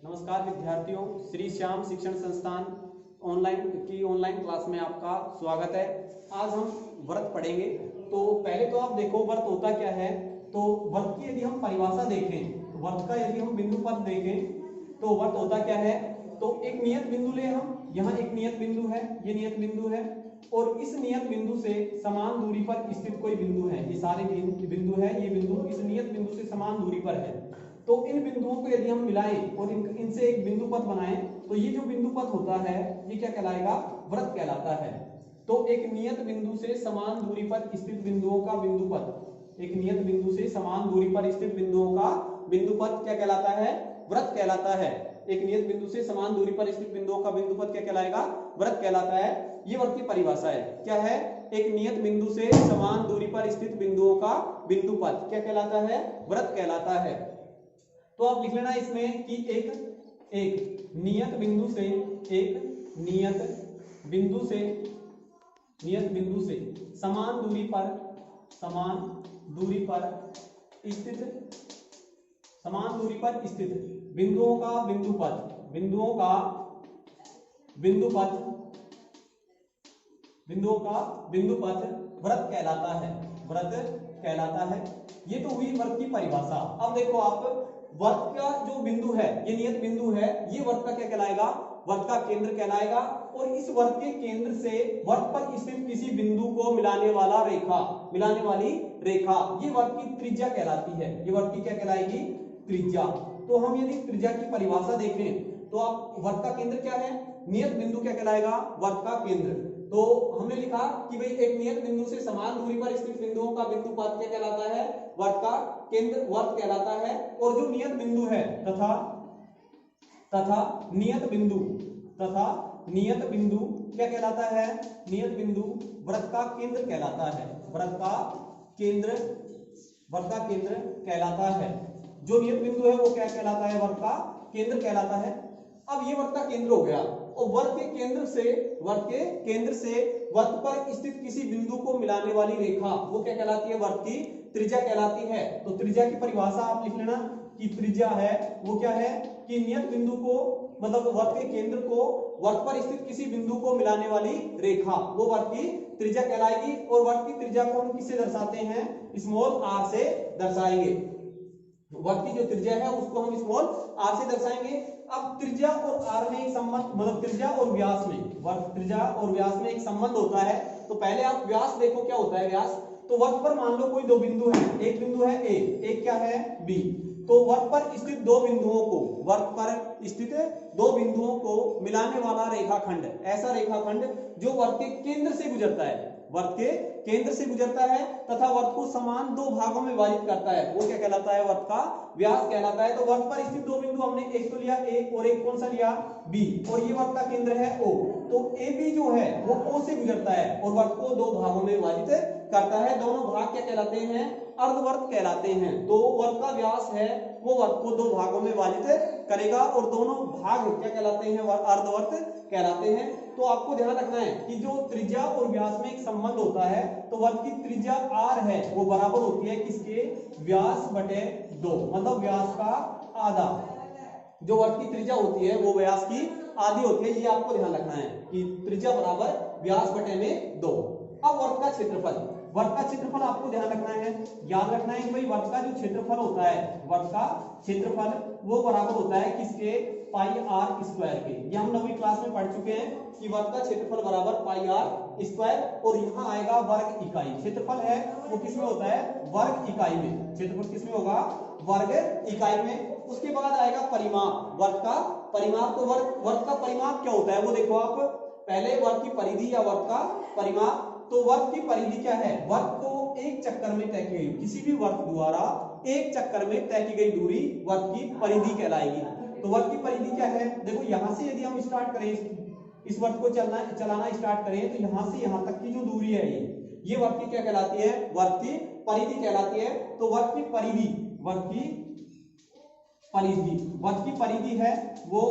नमस्कार विद्यार्थियों, श्री श्याम शिक्षण संस्थान ऑनलाइन क्लास में आपका स्वागत है। आज हम व्रत पढ़ेंगे। तो पहले तो आप देखो व्रत होता क्या है। तो व्रत की यदि हम परिभाषा देखें, व्रत का यदि हम बिंदु पद देखें तो व्रत होता क्या है। तो एक नियत बिंदु ले हम, यहाँ एक नियत बिंदु है, ये नियत बिंदु है और इस नियत बिंदु से समान दूरी पर स्थित कोई बिंदु है। ये सारे बिंदु है, ये बिंदु इस नियत बिंदु से समान दूरी पर है। तो इन बिंदुओं को यदि हम मिलाएं और इनसे एक बिंदु पथ बनाएं तो ये जो बिंदु पथ होता है ये क्या कहलाएगा, व्रत कहलाता है। तो एक नियत बिंदु से समान दूरी पर स्थित बिंदुओं का बिंदु पथ, एक नियत बिंदु से समान दूरी पर स्थित बिंदुओं का बिंदु पथ क्या कहलाता है, व्रत कहलाता है। एक नियत बिंदु से समान दूरी पर स्थित बिंदुओं का बिंदु पथ क्या कहलाएगा, व्रत कहलाता है। ये व्रत की परिभाषा है। क्या है, एक नियत बिंदु से समान दूरी पर स्थित बिंदुओं का बिंदु पथ क्या कहलाता है, व्रत कहलाता है। तो आप लिख लेना इसमें कि एक नियत बिंदु से नियत बिंदु से समान दूरी पर स्थित बिंदुओं का बिंदु पथ व्रत कहलाता है। ये तो हुई व्रत की परिभाषा। अब देखो आप, वर्त का जो बिंदु है, ये नियत बिंदु है, ये वर्त का क्या कहलाएगा, वर्त का केंद्र कहलाएगा। और इस वर्त के केंद्र से वर्त पर स्थित किसी बिंदु को मिलाने वाली रेखा ये वर्त की त्रिज्या कहलाती है। ये वर्त की क्या कहलाएगी, त्रिज्या। तो हम यदि त्रिज्या की परिभाषा देखें तो आप वर्त का केंद्र क्या है, नियत बिंदु क्या कहलाएगा, वर्त का केंद्र। तो हमने लिखा कि भाई एक नियत बिंदु से समान दूरी पर स्थित बिंदुओं का बिंदु पथ क्या कहलाता है, वर्त का केंद्र वर्त कहलाता है। और जो नियत बिंदु है तथा नियत बिंदु क्या कहलाता है, नियत बिंदु व्रत का केंद्र कहलाता है। व्रत का केंद्र कहलाता है। जो नियत बिंदु है वो क्या कहलाता है, वर्त का केंद्र कहलाता है। अब ये वर्त का केंद्र हो गया और वर्त के केंद्र से वर्त पर स्थित किसी बिंदु को मिलाने वाली रेखा वो क्या कहलाती है, वर्त की त्रिज्या कहलाती है। तो त्रिज्या की परिभाषा आप लिख लेना कि त्रिज्या है वो क्या है कि नियत बिंदु को मतलब वर्त के केंद्र को वर्त पर स्थित किसी बिंदु को मिलाने वाली रेखा वो वर्त की त्रिज्या कहलाएगी। और वर्त की त्रिज्या को हम किससे दर्शाते हैं, स्मॉल आर से दर्शाएंगे। वर्त की जो त्रिज्या है उसको हम स्मॉल आर से दर्शाएंगे। अब त्रिज्या और आर में एक संबंध, मतलब त्रिज्या और व्यास में एक संबंध होता है। तो पहले आप व्यास देखो क्या होता है व्यास। तो वर्त पर मान लो कोई दो बिंदु है, एक बिंदु है ए, एक क्या है बी। तो वर्त पर स्थित दो बिंदुओं को मिलाने वाला रेखाखंड, ऐसा रेखाखंड जो वर्त के केंद्र से गुजरता है तथा वर्त को समान दो भागों में विभाजित करता है, वो क्या कहलाता है, वर्त का व्यास कहलाता है। तो वर्त पर स्थित दो बिंदु हमने एक तो लिया ए और एक कौन सा लिया बी, और ये वर्त का केंद्र है ओ। तो ए बी जो है वो ओ से गुजरता है और वर्त को दो भागों में विभाजित करता है। दोनों भाग क्या कहलाते हैं, अर्धवर्त कहलाते हैं। तो वर्त का व्यास है वो वर्त को दो भागों में विभाजित करेगा और दोनों भाग क्या कहलाते हैं, अर्धवर्त कहलाते हैं। तो आपको ध्यान रखना है कि जो त्रिज्या और व्यास में एक संबंध होता है तो वर्त की त्रिज्या r है वो बराबर होती है किसके, व्यास बटे 2, मतलब व्यास का आधा। जो वर्त की त्रिज्या होती है वो व्यास की आधी होती है। ये आपको ध्यान रखना है कि त्रिज्या बराबर व्यास बटे में 2। अब वर्त का क्षेत्रफल आपको ध्यान रखना है, याद रखना है कि भाई वर्त का जो क्षेत्रफल होता है, वर्त का क्षेत्रफल वो बराबर होता है किसके, पाई आर स्क्वायर के। ये हम 9वीं क्लास में पढ़ चुके हैं कि वर्त का क्षेत्रफल बराबर पाई आर स्क्वायर। और यहाँ आएगा वर्ग इकाई। क्षेत्रफल है वो किसमें होता है, वर्ग इकाई में। क्षेत्रफल किसमें होगा, वर्ग इकाई में। उसके बाद आएगा परिमाप, वर्त का परिमाप। तो वर्त का परिमाप क्या होता है वो देखो आप, पहले वर्त की परिधि या वर्त का परिमाप। तो वर्त की परिधि क्या है, वर्त को एक चक्कर में तय की गई, किसी भी वर्त द्वारा एक चक्कर में तय की गई दूरी वर्त की परिधि कहलाएगी। तो वर्त की परिधि क्या है, देखो यहां से यदि हम स्टार्ट करें, इस वर्त को चलाना स्टार्ट करें तो यहां से यहां तक की जो दूरी है ये वर्त की क्या कहलाती है, वर्त की परिधि कहलाती है। तो वर्त की परिधि है वो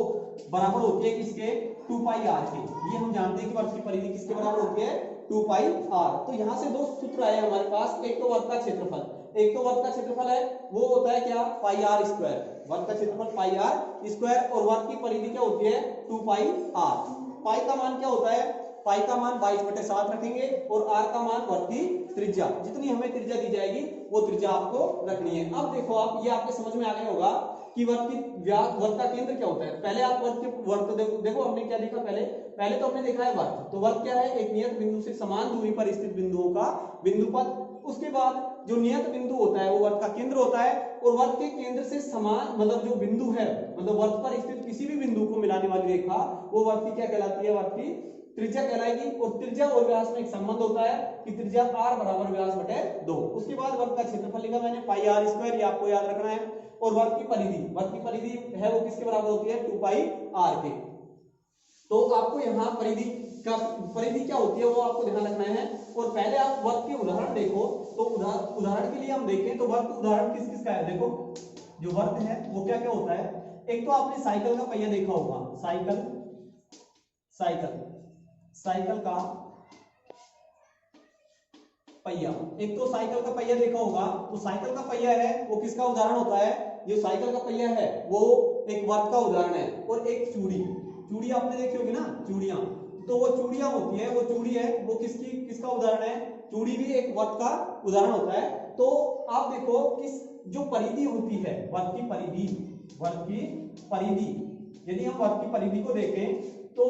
बराबर होती है किसके, 2 पाई आर के। ये हम जानते हैं कि वर्त की परिधि किसके बराबर होती है, 2 पाई आर। तो यहां से दो सूत्र आए हमारे पास, एक तो वर्त का क्षेत्रफल, एक तो वर्ग का क्षेत्रफल है वो होता है क्या, पाई आर स्क्वायर, वर्ग का क्षेत्रफल पाई आर स्क्वायर, और वर्ग की परिधि क्या होती है, 2 पाई आर। पाई का मान क्या होता है, पाई का मान 22/7 रखेंगे, और आर का मान वर्ग की त्रिज्या, जितनी हमें त्रिज्या दी जाएगी वो त्रिज्या आपको रखनी है। अब देखो आप, ये आपके समझ में आ गया होगा कि वर्ग की व्यास, वर्ग का केंद्र क्या होता है। पहले आप वर्ग तो देखो हमने क्या देखा, पहले तो हमने देखा है वर्ग। तो वर्ग क्या है, एक नियत बिंदु से समान दूरी पर स्थित बिंदुओं का बिंदुपद। उसके बाद जो नियत बिंदु होता है वो वर्ग का केंद्र होता है, और वर्ग के केंद्र से समान मतलब जो बिंदु है, मतलब वर्ग पर स्थित किसी भी बिंदु को मिलाने वाली रेखा, वो वर्ग की क्या कहलाती है, वर्ग की त्रिज्या कहलाएगी। और त्रिज्या और व्यास में एक संबंध होता है कि त्रिज्या r बराबर व्यास बटे 2। उसके बाद वर्ग का क्षेत्रफल लिखा मैंने पाई आर स्क्वायर, ये आपको याद रखना है। और वर्ग की परिधि है वो किसके बराबर होती है, 2 पाई आर के। तो आपको यहाँ परिधि क्या होती है वो आपको ध्यान रखना है। और पहले आप वर्ग के उदाहरण देखो, तो उदाहरण के लिए हम देखें तो वर्ग उदाहरण किस किस का है। देखो जो वर्ग है वो क्या क्या होता है। एक तो आपने साइकिल का पहिया देखा होगा, साइकिल का पहिया, एक तो साइकिल का पहिया देखा होगा। तो साइकिल का पहिया है वो किसका उदाहरण होता है, जो साइकिल का पहिया है वो एक वर्ग का उदाहरण है। और एक चूड़ी आपने देखी होगी ना, चूड़ियां, तो वो चूड़ियां होती है, वो चूड़ी है वो किसका उदाहरण है, चूड़ी भी एक वर्ग का उदाहरण होता है। तो आप देखो किस जो परिधि होती है, वर्ग की परिधि, यदि हम वर्ग की परिधि को देखें तो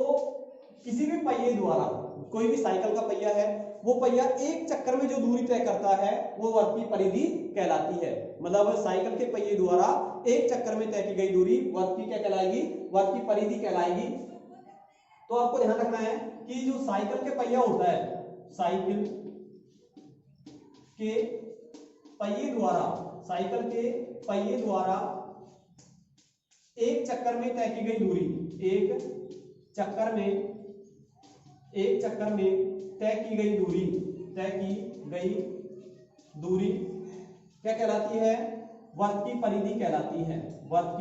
किसी भी पहिए द्वारा, कोई भी साइकिल का पहिया है, वो पहिया एक चक्कर में जो दूरी तय करता है वो वर्ग की परिधि कहलाती है। मतलब साइकिल के पहिए द्वारा एक चक्कर में तय की गई दूरी वर्ग की क्या कहलाएगी, वर्ग की परिधि कहलाएगी। तो आपको ध्यान रखना है कि जो साइकिल के पहिया होता है, साइकिल के पहिए द्वारा एक चक्कर में तय की गई दूरी, एक चक्कर में तय की गई दूरी क्या कहलाती है, वर्ग की परिधि कहलाती है, वर्ग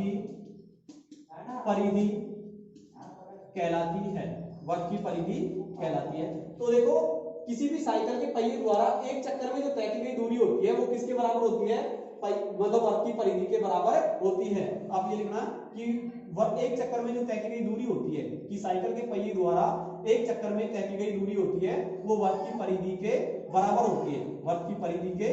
की परिधि कहलाती है। तो देखो किसी भी साइकिल के पहिए द्वारा एक चक्कर में जो तय की गई दूरी होती है वो किसके बराबर होती है, मतलब वर्ग की परिधि के बराबर होती है। आप ये लिखना कि एक चक्कर में जो तय की गई दूरी होती है, कि साइकिल के पहिए द्वारा एक चक्कर में तय की गई दूरी होती है वो वर्ग की परिधि के बराबर होती है, वर्ग की परिधि के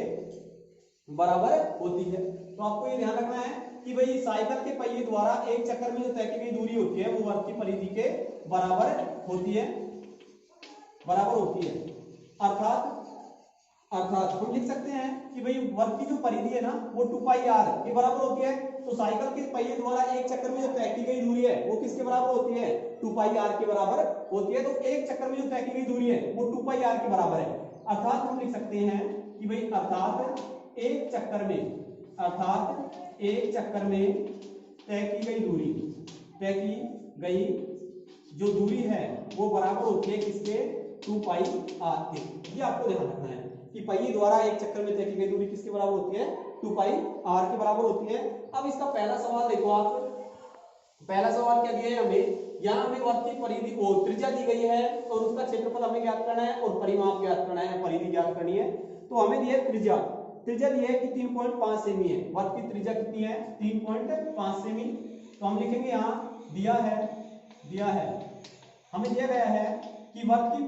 बराबर होती है। तो आपको ये ध्यान रखना है कि भाई साइकिल के पहिए द्वारा एक चक्कर में जो तय की गई दूरी होती है वो वर्ग की परिधि के बराबर होती है। अर्थात हम लिख सकते हैं कि भाई वर्ग की जो परिधि है ना वो 2 पाई आर के बराबर होती है। तो साइकिल के पहिए द्वारा एक चक्कर में जो तय की गई दूरी है वो किसके बराबर होती है, 2 पाई आर के बराबर होती है। तो एक चक्कर में जो तय की गई दूरी है वो 2 पाई आर के बराबर है। अर्थात हम लिख सकते हैं कि भाई एक चक्कर में तय की गई जो दूरी है वो बराबर होती है किसके, 2 पाई आर के। ये आपको ध्यान रखना है कि पहिए द्वारा एक चक्कर में तय की गई दूरी किसके बराबर होती है, 2 पाई आर के बराबर होती है। अब इसका पहला सवाल देखो आप, पहला सवाल क्या दिया है हमें, यहाँ हमें वर्ग की परिधि को त्रिज्या दी गई है और उसका क्षेत्रफल हमें ज्ञात करना है और परिमाप ज्ञात करना है, परिधि ज्ञात करनी है। तो हमें दिया त्रिज्या दी है कि 3.5 सेमी है। वर्ग की त्रिज्या कितनी है, 3.5 सेमी। तो हम लिखेंगे यहाँ दिया है हमें दिया गया है कि वर्ग की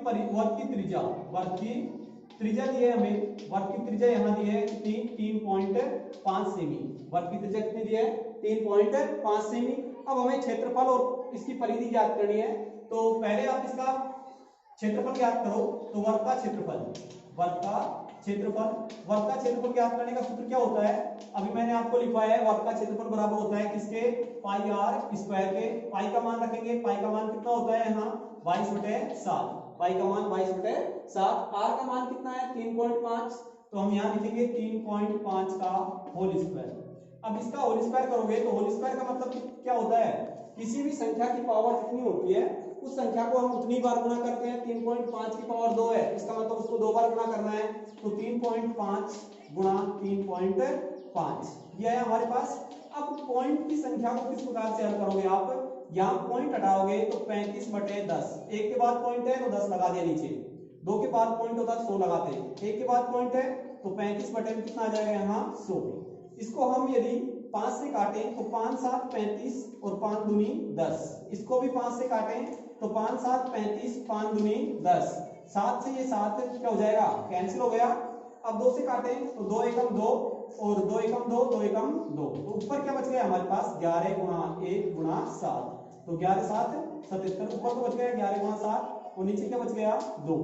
त्रिज्या दी है हमें, वर्ग की त्रिज्या यहाँ दी है 3.5 सेमी। वर्ग की त्रिज्या कितनी दी है, 3.5 सेमी। अब हमें क्षेत्रफल और इसकी परिधि ज्ञात करनी है। तो पहले आप इसका क्षेत्रफल ज्ञात करो। तो वर्ग का क्षेत्रफल ज्ञात करने का सूत्र क्या होता है, अभी मैंने आपको लिखवाया है। वर्ग का क्षेत्रफल बराबर होता है किसके, पाई आर स्क्वायर के। पाई का मान रखेंगे, पाई का मान कितना होता है यहाँ 22/7, पाई का मान 22/7। आर का मान कितना है 3.5, तो हम यहाँ लिखेंगे 3.5 का होल स्क्वायर। अब इसका होल स्क्वायर करोगे तो होल स्क्वायर का मतलब क्या होता है, किसी भी संख्या की पावर जितनी होती है उस संख्या को हम उतनी बार गुणा करते हैं। 3.5 की पावर 2 है, इसका मतलब उसको 2 बार गुणा करना है। तो 3.5 गुणा 3.5 यह है हमारे पास। अब पॉइंट की संख्या को किस प्रकार से हल करोगे आप, यहाँ पॉइंट हटाओगे तो 35/10, एक के बाद पॉइंट है तो 10 लगा दिया नीचे, 2 के बाद पॉइंट होता है 100 लगाते हैं, एक के बाद पॉइंट है तो 35 बटे में कितना आ जाएगा यहाँ 100। इसको हम यदि 5 से काटें तो 5 7 35 और 5 दूनी 10। इसको भी 5 से काटें तो 5 7 35 5 दूनी 10। 7 से ये 7 क्या हो जाएगा, कैंसिल हो गया। अब 2 से काटें तो 2 एकम 2 और 2 एकम 2 2 एकम 2, तो ऊपर क्या बच गया हमारे पास 11 गुणा 1 गुणा 7, तो 11 7 77। ऊपर तो बच गया 11 गुणा 7 और नीचे क्या बच गया 2,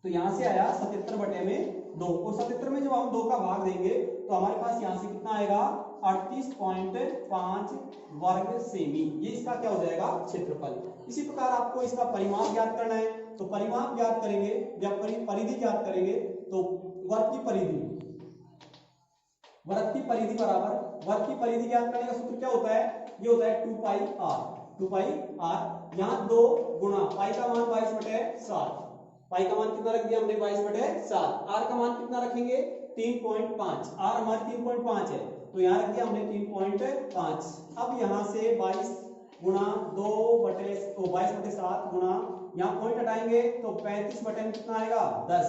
तो यहां से आया 77 बटे में 2। और 77 में जब हम 2 का भाग देंगे तो हमारे पास यहां से कितना आएगा 38.5 वर्ग सेमी। ये इसका क्या हो जाएगा क्षेत्रफल। इसी प्रकार आपको इसका परिमाप ज्ञात करना है, तो परिमाप ज्ञात करेंगे या परिधि ज्ञात करेंगे तो वर्ग की परिधि बराबर वर्ग की परिधि ज्ञात करने का सूत्र क्या होता है, ये होता है 2 पाई r। यहाँ 2 गुणा पाई का मान 22/7, पाई का मान कितना रख दिया हमने 22/7। आर का मान कितना रखेंगे 3.5, आर हमारी 3.5 है तो यहाँ रख दिया हमने 3.5। अब यहाँ से 22 गुणा 22/7 गुणा यहाँ पॉइंट हटाएंगे तो 35 बटे में कितना आएगा 10।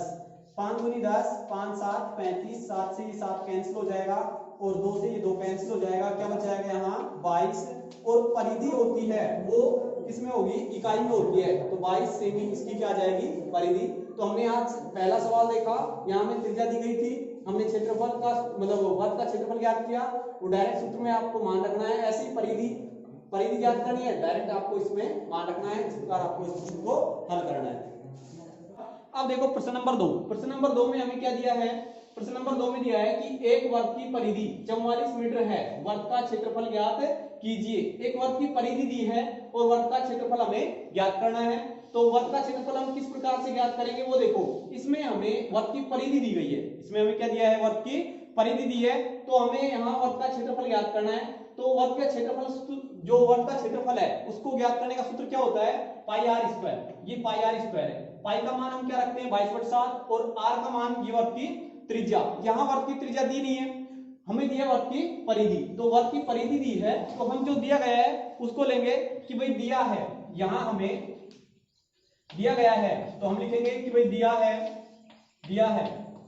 5 दूनी 10, 5 7 35, 7 से ये 7 कैंसिल हो जाएगा और 2 से ये 2 कैंसिल हो जाएगा, क्या बच जाएगा यहाँ 22। और परिधि होती है वो किसमें होगी, इकाई में होती है, तो 22 सेमी इसकी क्या आ जाएगी परिधि। तो हमने आज पहला सवाल देखा, यहाँ में त्रिज्या दी गई थी, हमने क्षेत्रफल का मतलब वर्ग का क्षेत्रफल ज्ञात किया, वो डायरेक्ट सूत्र में आपको मान रखना है। ऐसे ही परिधि ज्ञात करनी है, डायरेक्ट आपको इसमें मान रखना है, इस प्रकार आपको इस सूत्र को हल करना है। अब देखो प्रश्न नंबर 2, प्रश्न नंबर 2 में हमें क्या दिया है, प्रश्न नंबर 2 में दिया है कि एक वर्ग की परिधि 44 मीटर है, वर्ग का क्षेत्रफल ज्ञात कीजिए। एक वर्ग की परिधि दी है और वर्ग का क्षेत्रफल हमें ज्ञात करना है, तो वर्ग का क्षेत्रफल हम किस प्रकार से ज्ञात करेंगे वो देखो। इसमें हमें वर्ग की परिधि दी गई है, इसमें हमें क्या दिया है वर्ग की परिधि दी है, तो हमें यहाँ वर्ग का क्षेत्रफल ज्ञात करना है। तो वर्ग का क्षेत्रफल जो वर्ग का क्षेत्रफल है उसको ज्ञात करने का सूत्र क्या होता है पाई आर स्क्वायर। ये पाई आर स्क्वायर है, पाई का मान हम क्या रखते हैं 22/7 और आर का मान ये वर्ग की त्रिज्या। यहाँ वर्ग की त्रिज्या दी नहीं है, हमें दिया वर्ग की परिधि, तो वर्ग की परिधि दी है तो हम जो दिया गया है उसको लेंगे कि भाई दिया है, यहाँ हमें दिया गया है तो हम लिखेंगे कि भाई दिया है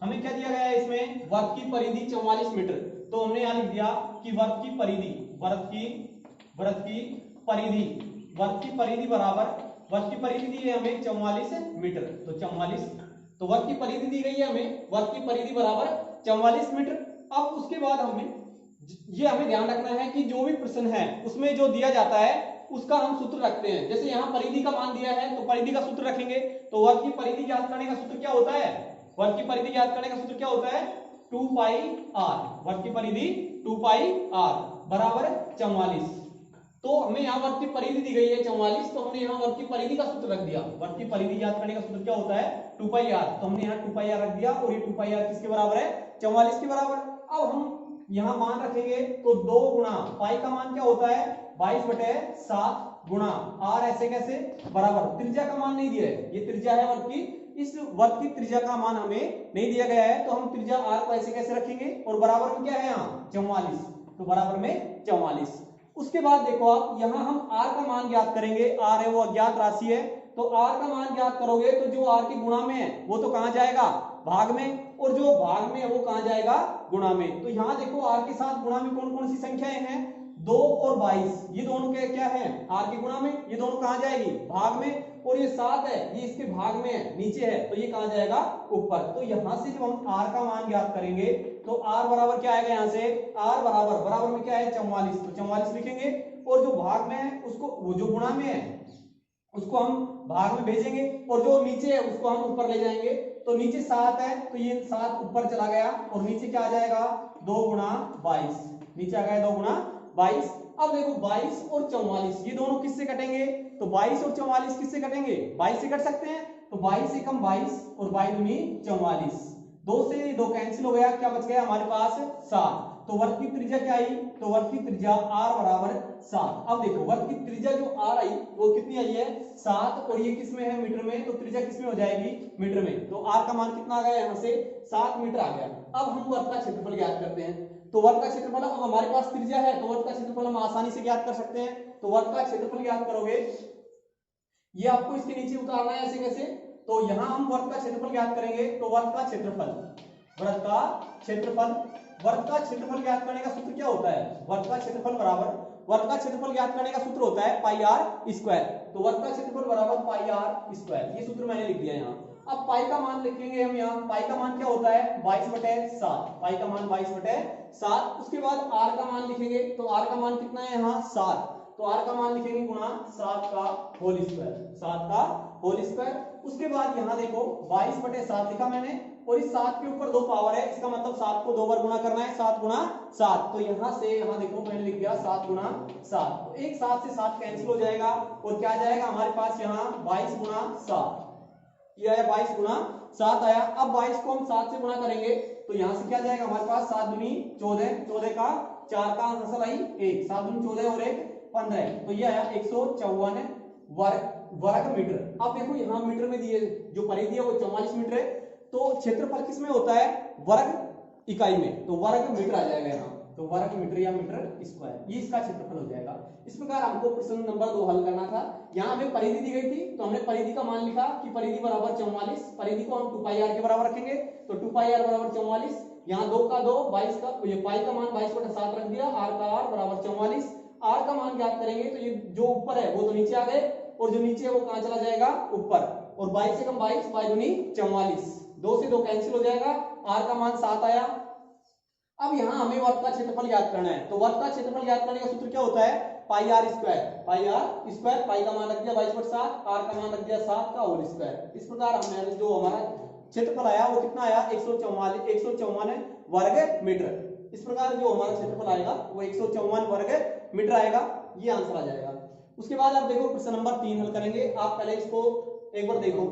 हमें क्या दिया गया है इसमें वर्ग की परिधि 44 मीटर, तो हमने यहाँ लिख दिया कि वर्ग की परिधि बराबर वर्ग की परिधि दी है हमें 44 मीटर, तो 44, तो वर्ग की परिधि दी गई है हमें, वर्ग की परिधि बराबर 44 मीटर। अब उसके बाद हमें ध्यान रखना है कि जो भी प्रश्न है उसमें जो दिया जाता है उसका हम सूत्र रखते हैं। जैसे यहाँ परिधि का मान दिया है तो परिधि का सूत्र रखेंगे, तो वर्ग की परिधि ज्ञात करने का सूत्र क्या होता है, वर्ग की परिधि ज्ञात करने का सूत्र क्या होता है 2 पाई r, वर्ग की परिधि 2 पाई r बराबर 44। तो हमें यहाँ वर्ग की परिधि दी गई है 44, तो हमने यहाँ वर्ग की परिधि का सूत्र रख दिया। वर्ग की परिधि ज्ञात करने का सूत्र क्या होता है 2 पाई r, तो हमने यहाँ 2 पाई r रख दिया और ये 2 पाई r किसके बराबर है 44 के बराबर। अब हम यहाँ मान रखेंगे तो 2 गुणा पाई का मान क्या होता है 22/7 गुणा r, ऐसे कैसे बराबर त्रिज्या का मान नहीं दिया है, ये त्रिज्या है वर्ग की, इस वर्ग की त्रिज्या का मान हमें नहीं दिया गया है, तो हम त्रिज्या r को ऐसे कैसे रखेंगे और बराबर में क्या है यहाँ 44, तो बराबर में 44। उसके बाद देखो आप यहाँ हम r का मान ज्ञात करेंगे, r है वो अज्ञात राशि है, तो r का मान ज्ञात करोगे तो जो r की गुणा में है वो तो कहां जाएगा भाग में, और जो भाग में है वो कहां जाएगा गुणा में। तो यहाँ देखो r के साथ गुणा में कौन कौन सी संख्याएं हैं 2 और 22, ये दोनों क्या है r के गुणा में, ये दोनों कहां जाएगी भाग में, और ये 7 है ये इसके भाग में है नीचे है, तो ये कहां जाएगा ऊपर। तो यहां से जब हम r का मान ज्ञात करेंगे तो r बराबर क्या आएगा, यहाँ से r बराबर में क्या है 44, तो 44 लिखेंगे, और जो भाग में है उसको, वो जो गुणा में है उसको हम भाग में भेजेंगे, और जो नीचे है उसको हम ऊपर ले जाएंगे। तो नीचे 7 है तो ये 7 ऊपर चला गया और नीचे क्या आ जाएगा 2 गुणा 22, नीचे आ गया 2 गुणा 22। अब देखो 22 और 44 ये दोनों किससे कटेंगे, तो 22 और 44 किससे कटेंगे 22 से कट सकते हैं, तो 22 एकम 22 और 22 दूनी 44, 2 से 2 कैंसिल हो गया, क्या बच गया हमारे पास 7। तो वर्ग की त्रिज्या क्या आई, तो वर्ग की त्रिज्या r बराबर 7। अब देखो वर्ग की त्रिज्या जो r आई वो कितनी आई है 7, और ये किस में है मीटर में, तो त्रिज्या किस में हो जाएगी मीटर में, तो r का मान कितना आ गया यहाँ से 7 मीटर आ गया। अब हम वर्ग का क्षेत्रफल ज्ञात करते हैं, तो वर्ग का क्षेत्रफल अब हमारे पास त्रिज्या है तो वर्ग का क्षेत्रफल हम आसानी से ज्ञात कर सकते हैं। तो वर्ग का क्षेत्रफल ज्ञात करोगे, ये आपको इसके नीचे उतारना है ऐसे कैसे, तो यहाँ हम वर्ग का क्षेत्रफल ज्ञात करेंगे, तो वर्ग का क्षेत्रफल वृत्त का क्षेत्रफल। वृत्त का क्षेत्रफल ज्ञात करने का सूत्र क्या होता है? वृत्त का क्षेत्रफल बराबर, वृत्त का क्षेत्रफल ज्ञात करने का सूत्र होता है पाई आर स्क्वायर। तो वृत्त का क्षेत्रफल बराबर पाई आर स्क्वायर, ये सूत्र मैंने लिख दिया यहाँ। अब पाई का मान लिखेंगे हम यहाँ। पाई का मान क्या होता है? 22/7। पाई का मान 22/7। उसके बाद आर का मान लिखेंगे, तो आर का मान कितना है यहाँ? 7। तो आर का मान लिखेंगे गुणा 7 का होल स्क्वायर, 7 का होल स्क्वायर। उसके बाद यहाँ देखो 22/7 लिखा मैंने, और इस 7 के ऊपर 2 पावर है, इसका मतलब 7 को 2 बार गुणा करना है, 7 गुणा 7। तो यहाँ से यहाँ देखो मैंने लिख दिया 7 गुणा 7। तो एक 7 से 7 कैंसिल हो जाएगा, और क्या आ जाएगा हमारे पास यहाँ 22 गुणा 7। ये आया 22 गुणा 7 आया। अब 22 को हम 7 से गुणा करेंगे, तो यहाँ से क्या जाएगा हमारे पास? 7 दूनी 14, 14 का 4 का आंसर आई 1, 7 दूनी 14 और 1 15। तो ये आया 154 वर्ग मीटर। अब देखो यहाँ मीटर में दिए, जो परिधि है वो 44 मीटर है, तो क्षेत्रफल किस में होता है? वर्ग इकाई में, तो वर्ग मीटर आ जाएगा यहाँ। तो वर्ग मीटर या मीटर स्क्वायर, ये इसका क्षेत्रफल हो जाएगा। इस प्रकार हमको प्रश्न नंबर 2 हल करना था। यहाँ हमें परिधि दी गई थी, तो हमने परिधि का मान लिखा कि परिधि बराबर 44। परिधि को हम 2 पाई आर के बराबर रखेंगे, तो 2 पाई आर बराबर 44। यहाँ 2 का 2, 22 का, ये पाई का मान 22/7 रख दिया, आर का आर बराबर 44। आर का मान ज्ञात करेंगे, तो ये जो ऊपर है वो तो नीचे आ गए, और जो नीचे है वो कहां चला जाएगा? ऊपर। और 22 से कम 22, 22 दूनी 44, 2 से 2 कैंसिल हो जाएगा, आर का मान 7 आया। अब यहाँ हमें वर्ग का क्षेत्रफल ज्ञात करना है, तो वर्ग का क्षेत्रफल ज्ञात करने का सूत्र क्या होता है? Pi R square. Pi R square, pi का मान रख दिया 22/7, आर का मान रख दिया 7 का होल स्क्वायर। इस प्रकार हमने जो हमारा क्षेत्रफल आया वो कितना आया? 154 वर्ग मीटर। इस प्रकार जो हमारा क्षेत्रफल आएगा वो 154 वर्ग मीटर आएगा, ये आंसर आ जाएगा। उसके बाद आप देखो प्रश्न नंबर 3 हल करेंगे। आप पहले इसको एक बार देखो।